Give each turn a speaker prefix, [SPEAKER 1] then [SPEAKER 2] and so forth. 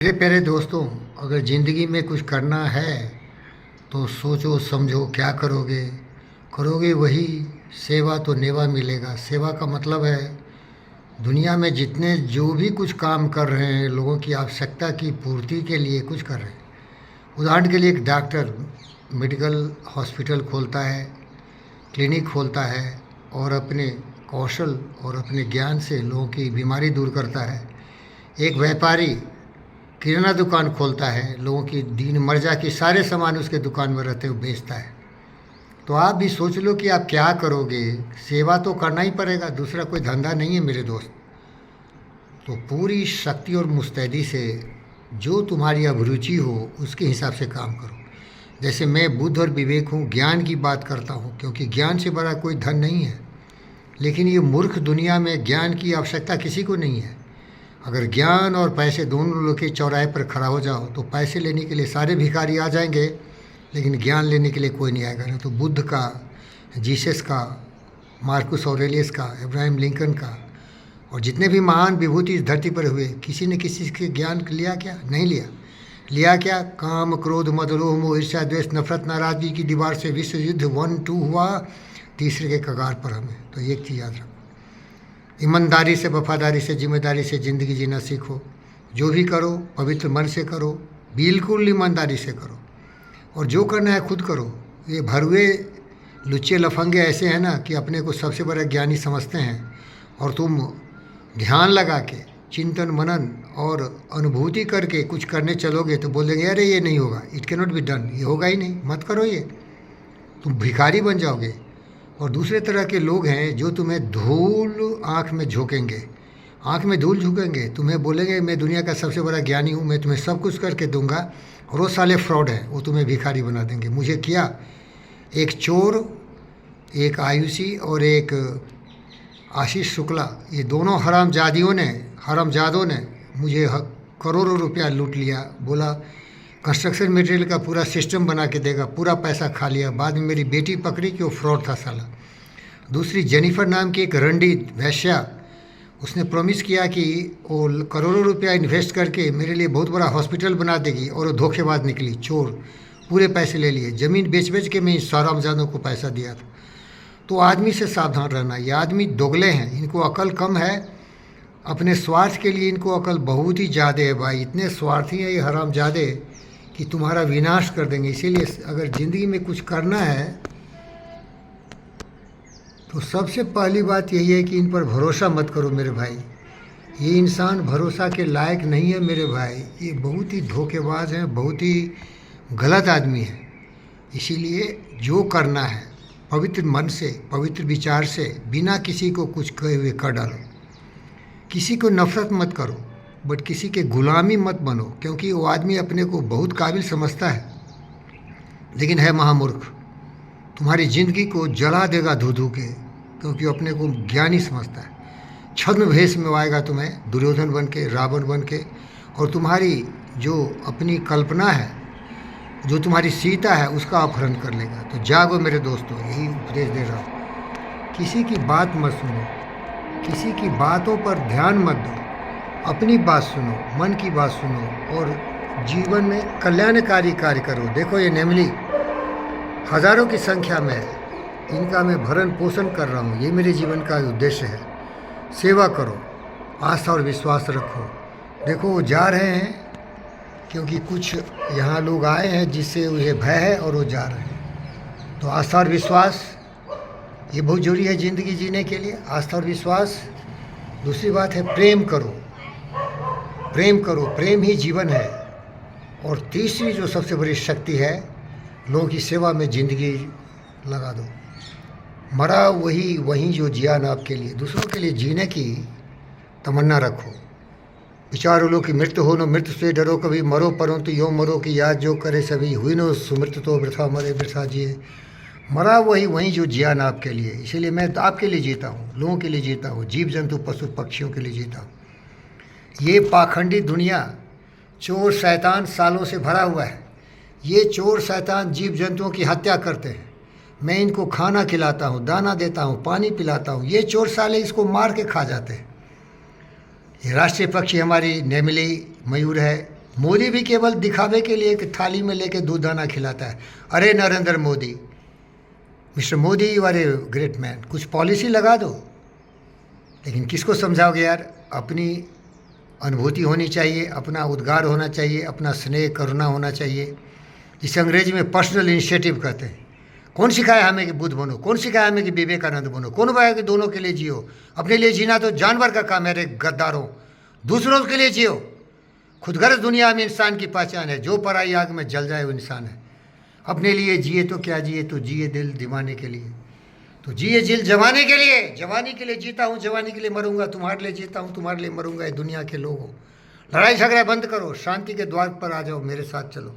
[SPEAKER 1] मेरे प्यारे दोस्तों, अगर ज़िंदगी में कुछ करना है तो सोचो समझो क्या करोगे। करोगे वही, सेवा तो नेवा मिलेगा। सेवा का मतलब है दुनिया में जितने जो भी कुछ काम कर रहे हैं, लोगों की आवश्यकता की पूर्ति के लिए कुछ कर रहे हैं। उदाहरण के लिए एक डॉक्टर मेडिकल हॉस्पिटल खोलता है, क्लिनिक खोलता है और अपने कौशल और अपने ज्ञान से लोगों की बीमारी दूर करता है। एक व्यापारी किराना दुकान खोलता है, लोगों की दीन मर्जा के सारे सामान उसके दुकान में रहते हुए बेचता है। तो आप भी सोच लो कि आप क्या करोगे। सेवा तो करना ही पड़ेगा, दूसरा कोई धंधा नहीं है मेरे दोस्त। तो पूरी शक्ति और मुस्तैदी से जो तुम्हारी अभिरुचि हो उसके हिसाब से काम करो। जैसे मैं बुद्ध और विवेक हूँ, ज्ञान की बात करता हूँ, क्योंकि ज्ञान से बड़ा कोई धन नहीं है। लेकिन ये मूर्ख दुनिया में ज्ञान की आवश्यकता किसी को नहीं है। अगर ज्ञान और पैसे दोनों लोग के चौराहे पर खड़ा हो जाओ तो पैसे लेने के लिए सारे भिखारी आ जाएंगे, लेकिन ज्ञान लेने के लिए कोई नहीं आएगा। नहीं तो बुद्ध का, जीसस का, मार्कस ऑरेलियस का, अब्राहम लिंकन का और जितने भी महान विभूति इस धरती पर हुए, किसी ने किसी के ज्ञान लिया क्या? नहीं लिया। लिया क्या? काम, क्रोध, मद, लोभ, मोह, ईर्ष्या, द्वेष, नफरत, नाराजगी की दीवार से विश्व युद्ध 1-2 हुआ, तीसरे के कगार पर हमें। तो एक चीज़ याद रखो, ईमानदारी से, वफादारी से, जिम्मेदारी से ज़िंदगी जीना सीखो। जो भी करो पवित्र मन से करो, बिल्कुल ईमानदारी से करो, और जो करना है खुद करो। ये भरुए लुच्चे लफंगे ऐसे हैं ना कि अपने को सबसे बड़ा ज्ञानी समझते हैं, और तुम ध्यान लगा के चिंतन मनन और अनुभूति करके कुछ करने चलोगे तो बोल देंगे अरे ये नहीं होगा, it can not be done, ये होगा ही नहीं, मत करो ये, तुम भिखारी बन जाओगे। और दूसरे तरह के लोग हैं जो तुम्हें धूल आँख में झोंकेंगे, आँख में धूल झोंकेंगे, तुम्हें बोलेंगे मैं दुनिया का सबसे बड़ा ज्ञानी हूँ, मैं तुम्हें सब कुछ करके दूंगा, और वो साले फ्रॉड हैं, वो तुम्हें भिखारी बना देंगे। मुझे क्या, एक चोर, एक आयुषी और एक आशीष शुक्ला, ये दोनों हरामजादों ने मुझे करोड़ों रुपया लूट लिया। बोला कंस्ट्रक्शन मटेरियल का पूरा सिस्टम बना के देगा, पूरा पैसा खा लिया। बाद में मेरी बेटी पकड़ी कि वो फ्रॉड था साला। दूसरी जेनिफर नाम की एक रंडी वैश्या, उसने प्रॉमिस किया कि वो करोड़ों रुपया इन्वेस्ट करके मेरे लिए बहुत बड़ा हॉस्पिटल बना देगी, और वो धोखेबाज निकली, चोर, पूरे पैसे ले लिए। ज़मीन बेच के मैं इन हरामजादों को पैसा दिया था। तो आदमी से सावधान रहना, ये आदमी दोगले हैं, इनको अकल कम है, अपने स्वार्थ के लिए इनको अकल बहुत ही ज़्यादा है भाई। इतने स्वार्थी हैं ये हरामजादे कि तुम्हारा विनाश कर देंगे। इसीलिए अगर ज़िंदगी में कुछ करना है तो सबसे पहली बात यही है कि इन पर भरोसा मत करो मेरे भाई। ये इंसान भरोसा के लायक नहीं है मेरे भाई, ये बहुत ही धोखेबाज हैं, बहुत ही गलत आदमी है। इसीलिए जो करना है पवित्र मन से, पवित्र विचार से, बिना किसी को कुछ कहे हुए कर डालो। किसी को नफरत मत करो, बट किसी के गुलामी मत बनो, क्योंकि वो आदमी अपने को बहुत काबिल समझता है लेकिन है महामूर्ख। तुम्हारी ज़िंदगी को जला देगा धू धू के, क्योंकि वो अपने को ज्ञानी समझता है। छद्म भेष में आएगा तुम्हें दुर्योधन बन के, रावण बन के, और तुम्हारी जो अपनी कल्पना है, जो तुम्हारी सीता है, उसका अपहरण कर लेगा। तो जागो मेरे दोस्तों, यही उपदेश दे रहा हूँ। किसी की बात मत सुनो, किसी की बातों पर ध्यान मत दो, अपनी बात सुनो, मन की बात सुनो, और जीवन में कल्याणकारी कार्य करो। देखो ये नेमली हज़ारों की संख्या में है, इनका मैं भरण पोषण कर रहा हूँ, ये मेरे जीवन का उद्देश्य है। सेवा करो, आस्था और विश्वास रखो। देखो वो जा रहे हैं, क्योंकि कुछ यहाँ लोग आए हैं जिससे उन्हें भय है और वो जा रहे हैं। तो आस्था और विश्वास ये बहुत जरूरी है ज़िंदगी जीने के लिए, आस्था और विश्वास। दूसरी बात है प्रेम करो, प्रेम करो, प्रेम ही जीवन है। और तीसरी जो सबसे बड़ी शक्ति है, लोगों की सेवा में ज़िंदगी लगा दो। मरा वही जो जिया ना आपके लिए, दूसरों के लिए जीने की तमन्ना रखो। विचारो लो कि मृत्यु हो न मृत्यु से डरो, कभी मरो परंतु यो मरो कि याद जो करे सभी, हुई नो सुमृत तो वृथा मरे वृथा जिए। मरा वही जो जिया ना आपके लिए। इसीलिए मैं आपके लिए जीता हूँ, लोगों के लिए जीता हूँ, जीव जंतु पशु पक्षियों के लिए जीता हूँ। ये पाखंडी दुनिया चोर शैतान सालों से भरा हुआ है। ये चोर शैतान जीव जंतुओं की हत्या करते हैं, मैं इनको खाना खिलाता हूँ, दाना देता हूँ, पानी पिलाता हूँ, ये चोर साले इसको मार के खा जाते हैं। ये राष्ट्रीय पक्षी हमारी नेमली मयूर है, मोदी भी केवल दिखावे के लिए कि थाली में लेके दूध दाना खिलाता है। अरे Narendra Modi, mister Modi, you are a great man, कुछ पॉलिसी लगा दो। लेकिन किसको समझाओगे यार? अपनी अनुभूति होनी चाहिए, अपना उद्गार होना चाहिए, अपना स्नेह करुणा होना चाहिए, जिसे अंग्रेजी में पर्सनल इनिशिएटिव कहते हैं। कौन सिखाया हमें कि बुद्ध बनो? कौन सिखाया हमें कि विवेकानंद बनो? कौन बताया कि दोनों के लिए जियो? अपने लिए जीना तो जानवर का काम है रे गद्दारों। दूसरों के लिए जियो। खुदगर्ज दुनिया में इंसान की पहचान है, जो पराई आग में जल जाए वो इंसान है। अपने लिए जिए तो क्या जिए, तो जिए दिल दीवाने के लिए, तो जिए दिल जवानी के लिए। जवानी के लिए जीता हूँ, जवानी के लिए मरूंगा, तुम्हारे लिए जीता हूँ, तुम्हारे लिए मरूंगा। ये दुनिया के लोगों, लड़ाई झगड़ा बंद करो, शांति के द्वार पर आ जाओ, मेरे साथ चलो।